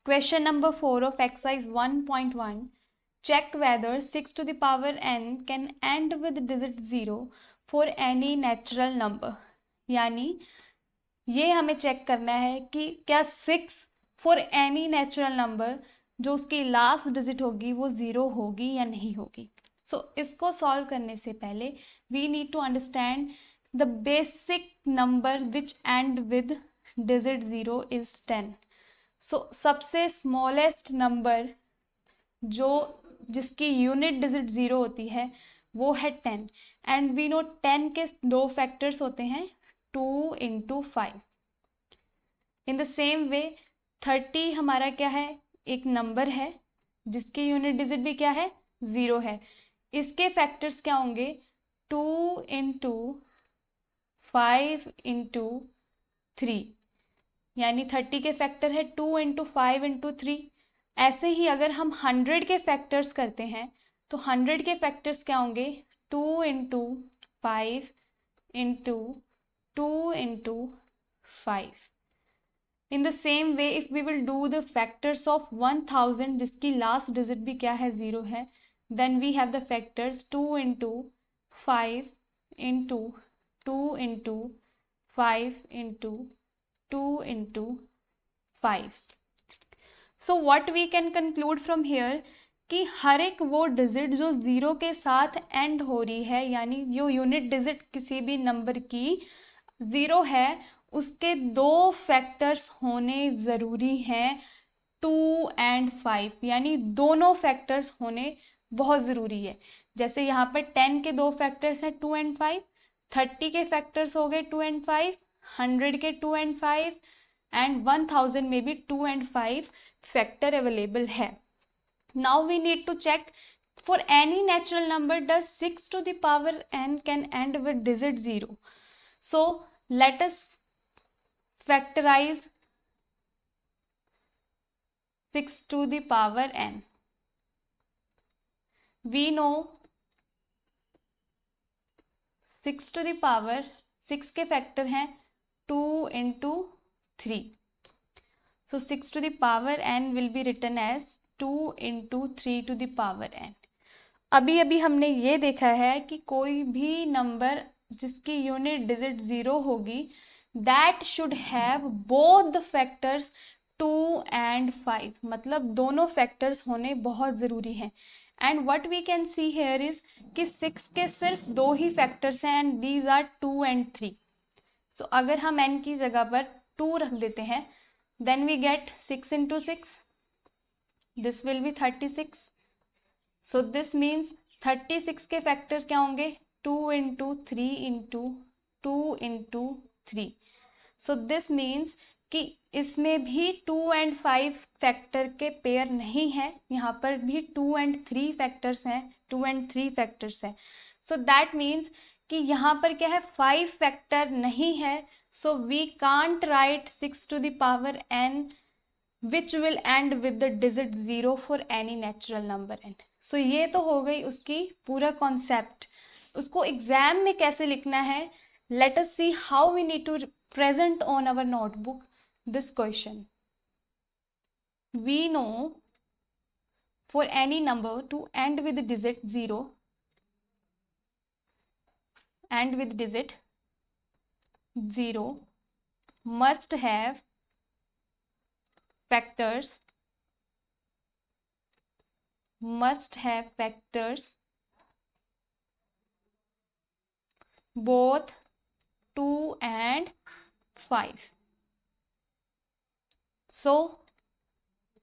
Question number 4 of exercise 1.1. Check whether 6 to the power n can end with digit 0 for any natural number. यानी ये हमें check करना है कि क्या 6 फॉर एनी नेचुरल नंबर जो उसकी लास्ट डिजिट होगी वो 0 होगी या नहीं होगी. सो इसको सॉल्व करने से पहले we need to understand the basic number which end with digit 0 is 10. So सबसे स्मॉलेस्ट नंबर जो जिसकी यूनिट डिजिट 0 होती है वो है 10. एंड वी नो 10 के दो फैक्टर्स होते हैं 2 into 5. इन द सेम वे 30 हमारा क्या है, एक नंबर है जिसकी यूनिट डिजिट भी क्या है, 0 है. इसके फैक्टर्स क्या होंगे, 2 into 5 into 3, यानी 30 के फैक्टर है 2 into 5 into 3. ऐसे ही अगर हम 100 के फैक्टर्स करते हैं तो 100 के फैक्टर्स क्या होंगे, 2 into 5 into 2 into 5. In the same way if we will do the factors of 1000 जिसकी लास्ट डिजिट भी क्या है, 0 है, then we have the factors 2 into 5 into 2 into 5 into 2 into 5. So what we can conclude from here कि हर एक वो digit जो 0 के साथ एंड हो रही है, यानी जो यूनिट डिजिट किसी भी नंबर की 0 है, उसके दो फैक्टर्स होने ज़रूरी हैं 2 and 5, यानी दोनों फैक्टर्स होने बहुत ज़रूरी है. जैसे यहाँ पर 10 के दो फैक्टर्स हैं 2 and 5, 30 के फैक्टर्स हो गए 2 and 5, 100 के 2 and 5 एंड 1000 में भी 2 and 5 फैक्टर अवेलेबल है. Now we need to check for any natural number does 6 to the power n can end with digit 0. So let us factorize 6 to the power n. We know 6 to the power 6 के factor हैं 2 into 3. So 6 to the power n will be written as 2 into 3 to the power n. अभी हमने ये देखा है कि कोई भी नंबर जिसकी यूनिट डिजिट 0 होगी that should have both the factors 2 and 5, मतलब दोनों फैक्टर्स होने बहुत ज़रूरी हैं. And what we can see here is कि 6 के सिर्फ दो ही फैक्टर्स हैं and these are 2 and 3. So अगर हम n की जगह पर 2 रख देते हैं then we get 6 into 6, this will be 36. So this means 36 के फैक्टर्स क्या होंगे, 2 into 3 into 2 into 3. So this means कि इसमें भी 2 and 5 फैक्टर के पेयर नहीं है, यहाँ पर भी 2 and 3 फैक्टर्स हैं, 2 and 3 फैक्टर्स हैं. So that means कि यहाँ पर क्या है, 5 फैक्टर नहीं है. So we can't write 6 to the power n which will end with the digit 0 for any natural number n. So ये तो हो गई उसकी पूरा कॉन्सेप्ट. उसको एग्जाम में कैसे लिखना है, let us see how we need to present on our notebook this question. We know for any number to end with digit 0, end with digit 0 must have factors both 2 and 5. So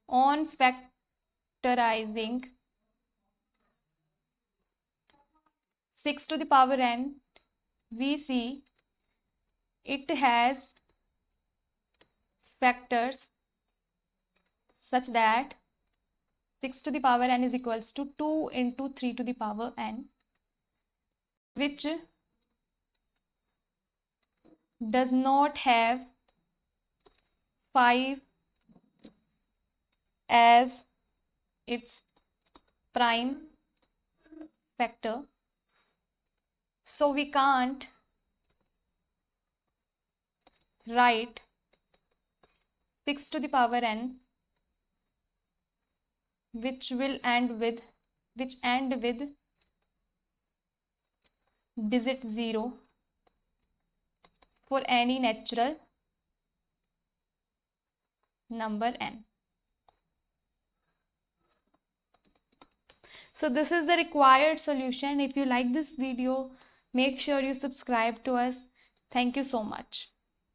on factorizing 6 to the power n, we see it has factors such that 6 to the power n is equals to 2 into 3 to the power n, which does not have 5 as its prime factor. So we can't write 6 to the power n which end with digit 0 for any natural number n. So this is the required solution. If you like this video, make sure you subscribe to us. Thank you so much.